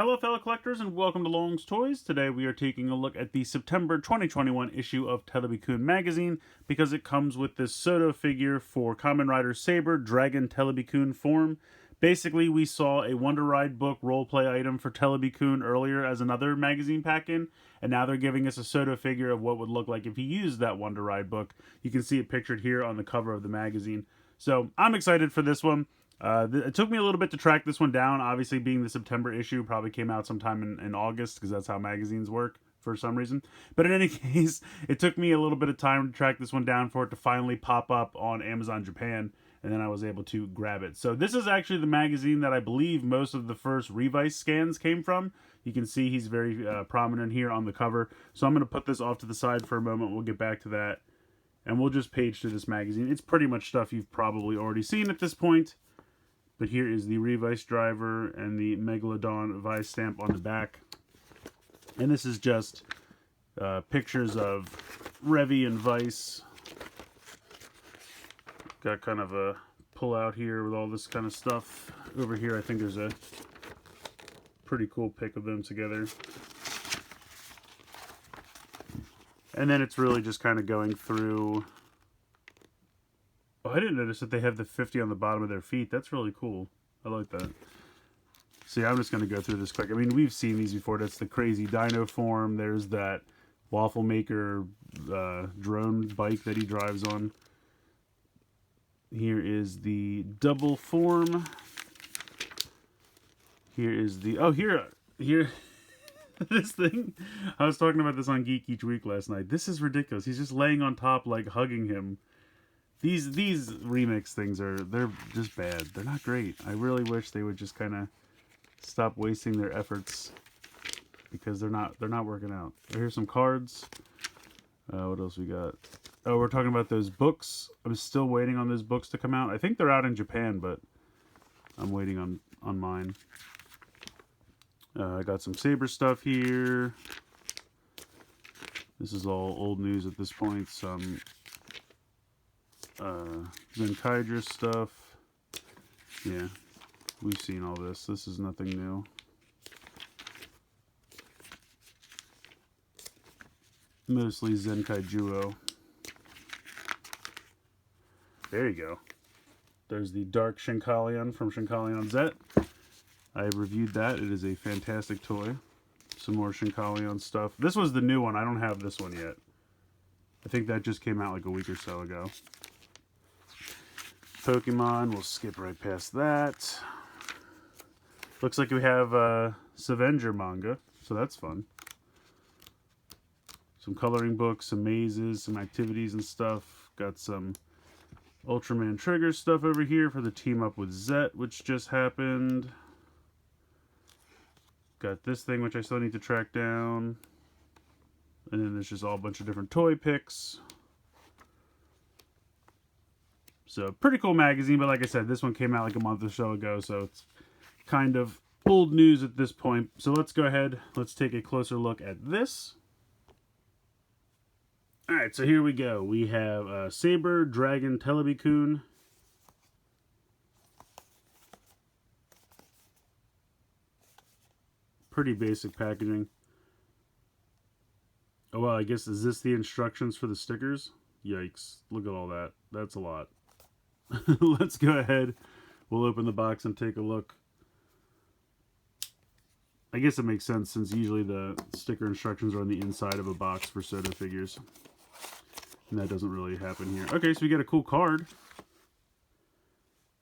Hello fellow collectors and welcome to Long's Toys. Today we are taking a look at the September 2021 issue of Terebikun magazine because it comes with this SODO figure for Kamen Rider Saber Dragon Terebikun form. Basically, we saw a Wonder Ride book roleplay item for Terebikun earlier as another magazine pack-in, and now they're giving us a SODO figure of what would look like if he used that Wonder Ride book. You can see it pictured here on the cover of the magazine. So I'm excited for this one. It took me a little bit to track this one down. Obviously, being the September issue, probably came out sometime in August, because that's how magazines work for some reason. But in any case, it took me a little bit of time to track this one down for it to finally pop up on Amazon Japan, and then I was able to grab it. So this is actually the magazine that I believe most of the first Revice scans came from. You can see he's very prominent here on the cover. So I'm going to put this off to the side for a moment. We'll get back to that, and we'll just page through this magazine. It's pretty much stuff you've probably already seen at this point. But here is the Revice driver and the Megalodon Vice stamp on the back. And this is just pictures of Revy and Vice. Got kind of a pull out here with all this kind of stuff. Over here I think there's a pretty cool pic of them together. And then it's really just kind of going through... Oh, I didn't notice that they have the 50 on the bottom of their feet. That's really cool. I like that. See, I'm just going to go through this quick. I mean, we've seen these before. That's the crazy dino form. There's that waffle maker drone bike that he drives on. Here is the double form. Here is the... Oh, here. This thing. I was talking about this on Geek Each Week last night. This is ridiculous. He's just laying on top, like, hugging him. These remix things they're just bad. They're not great. I really wish they would just kind of stop wasting their efforts, because they're not working out. Here's some cards. What else we got? Oh, we're talking about those books. I'm still waiting on those books to come out. I think they're out in Japan, but I'm waiting on mine. I got some Saber stuff here. This is all old news at this point. Some Zenkaiger stuff. Yeah, we've seen all this. This is nothing new. Mostly Zenkaijuo. There you go. There's the Dark Shinkalion from Shinkalion Z. I reviewed that. It is a fantastic toy. Some more Shinkalion stuff. This was the new one. I don't have this one yet. I think that just came out like a week or so ago. Pokemon, we'll skip right past that. Looks like we have Savenger manga, so that's fun. Some coloring books, some mazes, some activities and stuff. Got some Ultraman Trigger stuff over here for the team up with Zet, which just happened. Got this thing, which I still need to track down. And then there's just all a bunch of different toy picks. So, pretty cool magazine, but like I said, this one came out like a month or so ago, so it's kind of old news at this point. So let's go ahead, let's take a closer look at this. Alright, so here we go. We have Saber Dragon Terebikun. Pretty basic packaging. Oh well, I guess, is this the instructions for the stickers? Yikes, look at all that. That's a lot. Let's go ahead. We'll open the box and take a look. I guess it makes sense, since usually the sticker instructions are on the inside of a box for SODO figures. And that doesn't really happen here. Okay, so we get a cool card.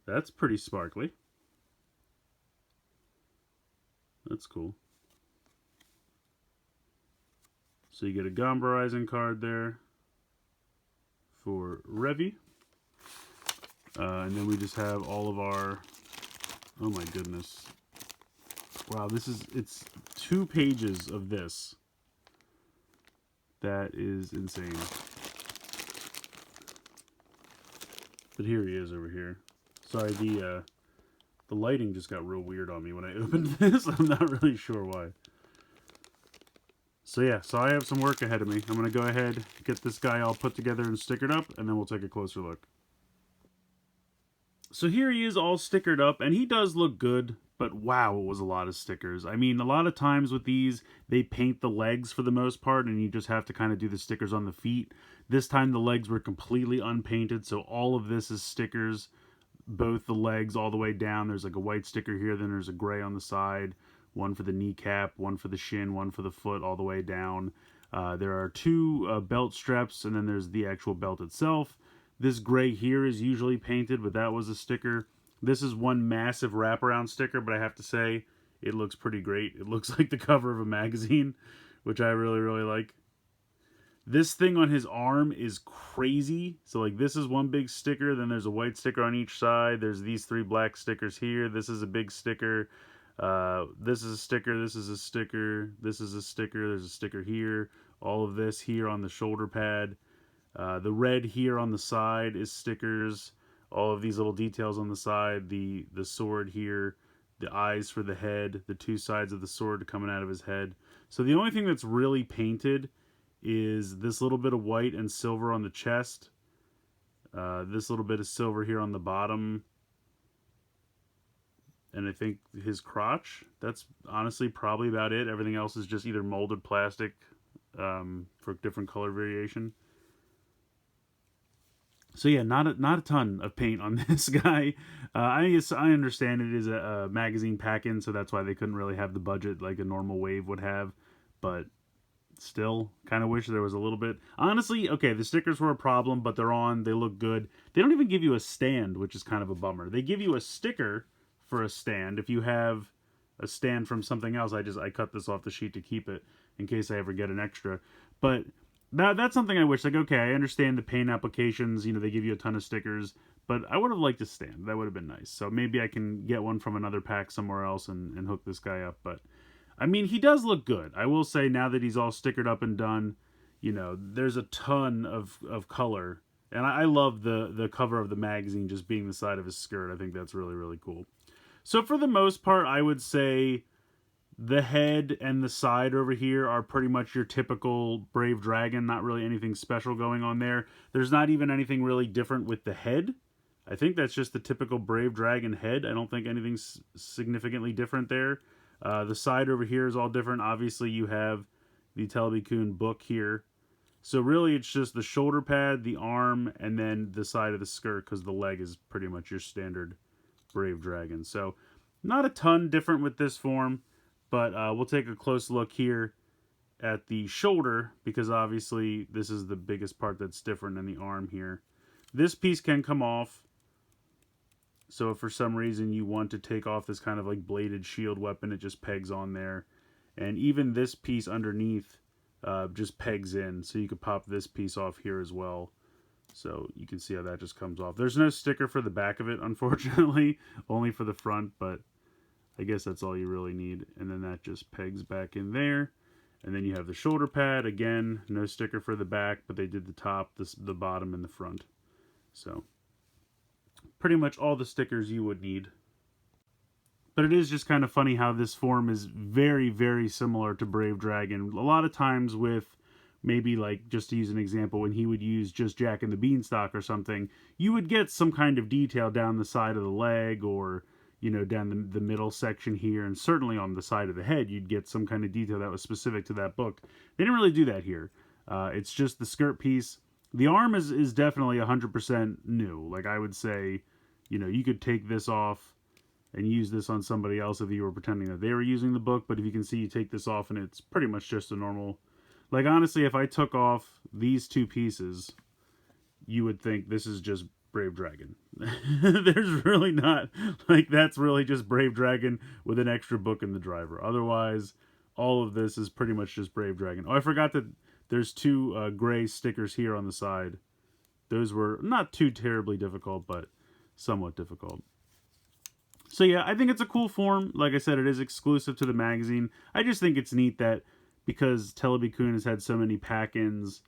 That's pretty sparkly. That's cool. So you get a Gamba Rising card there for Revy. And then we just have all of our... Oh my goodness. Wow, it's 2 pages of this. That is insane. But here he is over here. Sorry, the lighting just got real weird on me when I opened this. I'm not really sure why. So yeah, so I have some work ahead of me. I'm going to go ahead, get this guy all put together and stickered up, and then we'll take a closer look. So here he is all stickered up, and he does look good. But wow, it was a lot of stickers. I mean, a lot of times with these, they paint the legs for the most part, and you just have to kind of do the stickers on the feet. This time the legs were completely unpainted, so all of this is stickers, both the legs all the way down. There's like a white sticker here, then there's a gray on the side, one for the kneecap, one for the shin, one for the foot, all the way down. There are two belt straps, and then there's the actual belt itself. This gray here is usually painted, but that was a sticker. This is one massive wraparound sticker, but I have to say, it looks pretty great. It looks like the cover of a magazine, which I really, really like. This thing on his arm is crazy. So, like, this is one big sticker, then there's a white sticker on each side. There's these three black stickers here. This is a big sticker. This is a sticker. This is a sticker. This is a sticker. There's a sticker here. All of this here on the shoulder pad. The red here on the side is stickers. All of these little details on the side, the sword here, the eyes for the head, the two sides of the sword coming out of his head. So the only thing that's really painted is this little bit of white and silver on the chest, this little bit of silver here on the bottom, and I think his crotch. That's honestly probably about it. Everything else is just either molded plastic for different color variation. So yeah, not a ton of paint on this guy. I guess I understand it is a magazine pack-in, so that's why they couldn't really have the budget like a normal Wave would have. But still, kind of wish there was a little bit. Honestly, okay, the stickers were a problem, but they're on. They look good. They don't even give you a stand, which is kind of a bummer. They give you a sticker for a stand. If you have a stand from something else, I cut this off the sheet to keep it in case I ever get an extra. But that's something I wish. Like, okay, I understand the paint applications. You know, they give you a ton of stickers, but I would have liked a stand. That would have been nice. So maybe I can get one from another pack somewhere else and hook this guy up. But I mean, he does look good. I will say, now that he's all stickered up and done, you know, there's a ton of color. And I love the cover of the magazine just being the side of his skirt. I think that's really, really cool. So for the most part, I would say the head and the side over here are pretty much your typical Brave Dragon. Not really anything special going on there. There's not even anything really different with the head. I think that's just the typical Brave Dragon head. I don't think anything's significantly different there. The side over here is all different. Obviously, you have the Terebikun book here. So really, it's just the shoulder pad, the arm, and then the side of the skirt, because the leg is pretty much your standard Brave Dragon. So not a ton different with this form. But we'll take a close look here at the shoulder, because obviously this is the biggest part that's different in the arm here. This piece can come off. So if for some reason you want to take off this kind of like bladed shield weapon, it just pegs on there. And even this piece underneath just pegs in. So you could pop this piece off here as well. So you can see how that just comes off. There's no sticker for the back of it, unfortunately. Only for the front, but I guess that's all you really need. And then that just pegs back in there. And then you have the shoulder pad. Again, no sticker for the back, but they did the top, the bottom, and the front. So pretty much all the stickers you would need. But it is just kind of funny how this form is very, very similar to Brave Dragon. A lot of times with, maybe like, just to use an example, when he would use just Jack and the Beanstalk or something, you would get some kind of detail down the side of the leg, or you know, down the middle section here, and certainly on the side of the head, you'd get some kind of detail that was specific to that book. They didn't really do that here. It's just the skirt piece. The arm is definitely 100% new. Like, I would say, you know, you could take this off and use this on somebody else if you were pretending that they were using the book, but if you can see, you take this off and it's pretty much just a normal... Like, honestly, if I took off these two pieces, you would think this is just Brave Dragon. There's really not, like, that's really just Brave Dragon with an extra book in the driver. Otherwise, all of this is pretty much just Brave Dragon. Oh, I forgot that there's two gray stickers here on the side. Those were not too terribly difficult, but somewhat difficult. So yeah, I think it's a cool form. Like I said, it is exclusive to the magazine. I just think it's neat that because Terebikun has had so many pack-ins,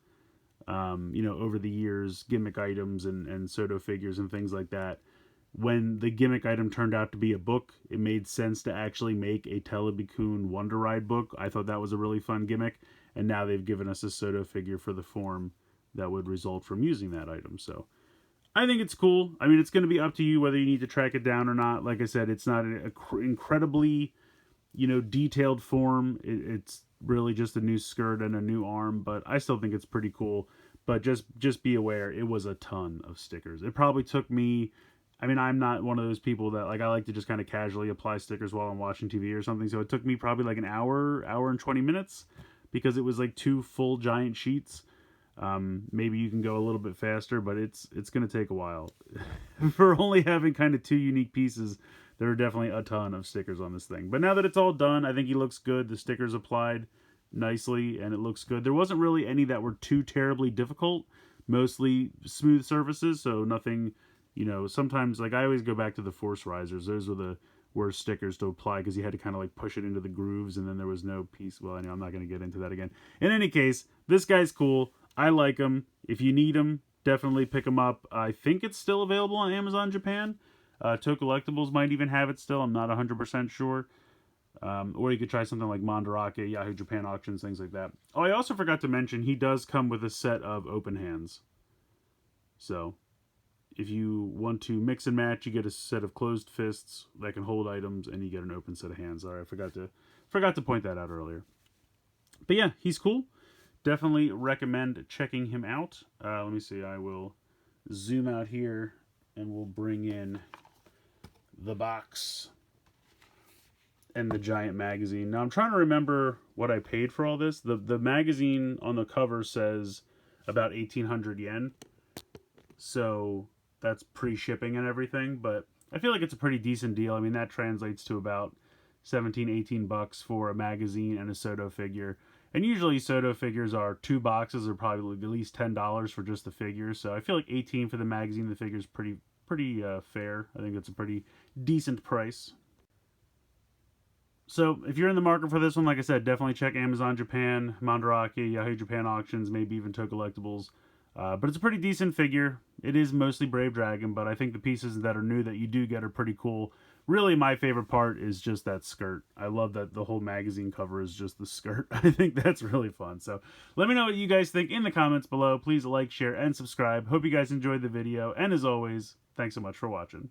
you know, over the years, gimmick items and SODO figures and things like that. When the gimmick item turned out to be a book, it made sense to actually make a Terebikun Wonder Ride book. I thought that was a really fun gimmick, and now they've given us a SODO figure for the form that would result from using that item. So I think it's cool. I mean, it's going to be up to you whether you need to track it down or not. Like I said, it's not an incredibly, detailed form. It's really just a new skirt and a new arm, but I still think it's pretty cool. But just be aware, it was a ton of stickers. It probably took me. I mean, I'm not one of those people that I like to just kind of casually apply stickers while I'm watching TV or something. So it took me probably like an hour and 20 minutes because it was like 2 full giant sheets. Maybe you can go a little bit faster, but it's going to take a while. For only having kind of 2 unique pieces, there are definitely a ton of stickers on this thing. But now that it's all done, I think he looks good. The stickers applied nicely, and it looks good. There wasn't really any that were too terribly difficult. Mostly smooth surfaces, so nothing, sometimes, I always go back to the force risers. Those were the worst stickers to apply because you had to kind of push it into the grooves, and then there was no piece. Well, anyway, I'm not going to get into that again. In any case, this guy's cool. I like him. If you need him, definitely pick him up. I think it's still available on Amazon Japan. Toe Collectibles might even have it still. I'm not 100% sure. Or you could try something like Mandarake, Yahoo Japan Auctions, things like that. Oh, I also forgot to mention, he does come with a set of open hands. So, if you want to mix and match, you get a set of closed fists that can hold items, and you get an open set of hands. Sorry, I forgot to point that out earlier. But yeah, he's cool. Definitely recommend checking him out. Let me see. I will zoom out here, and we'll bring in the box and the giant magazine. Now, I'm trying to remember what I paid for all this. The magazine on the cover says about 1,800 yen. So that's pre-shipping and everything. But I feel like it's a pretty decent deal. I mean, that translates to about 17, 18 bucks for a magazine and a SODO figure. And usually SODO figures are 2 boxes are probably at least $10 for just the figures. So I feel like 18 for the magazine and the figure is pretty fair. I think it's a pretty decent price. So if you're in the market for this one, like I said, definitely check Amazon Japan, Mandarake, Yahoo Japan Auctions, maybe even Toe Collectibles. But it's a pretty decent figure. It is mostly Brave Dragon, but I think the pieces that are new that you do get are pretty cool. Really, my favorite part is just that skirt. I love that the whole magazine cover is just the skirt. I think that's really fun. So let me know what you guys think in the comments below. Please like, share, and subscribe. Hope you guys enjoyed the video. And as always, thanks so much for watching.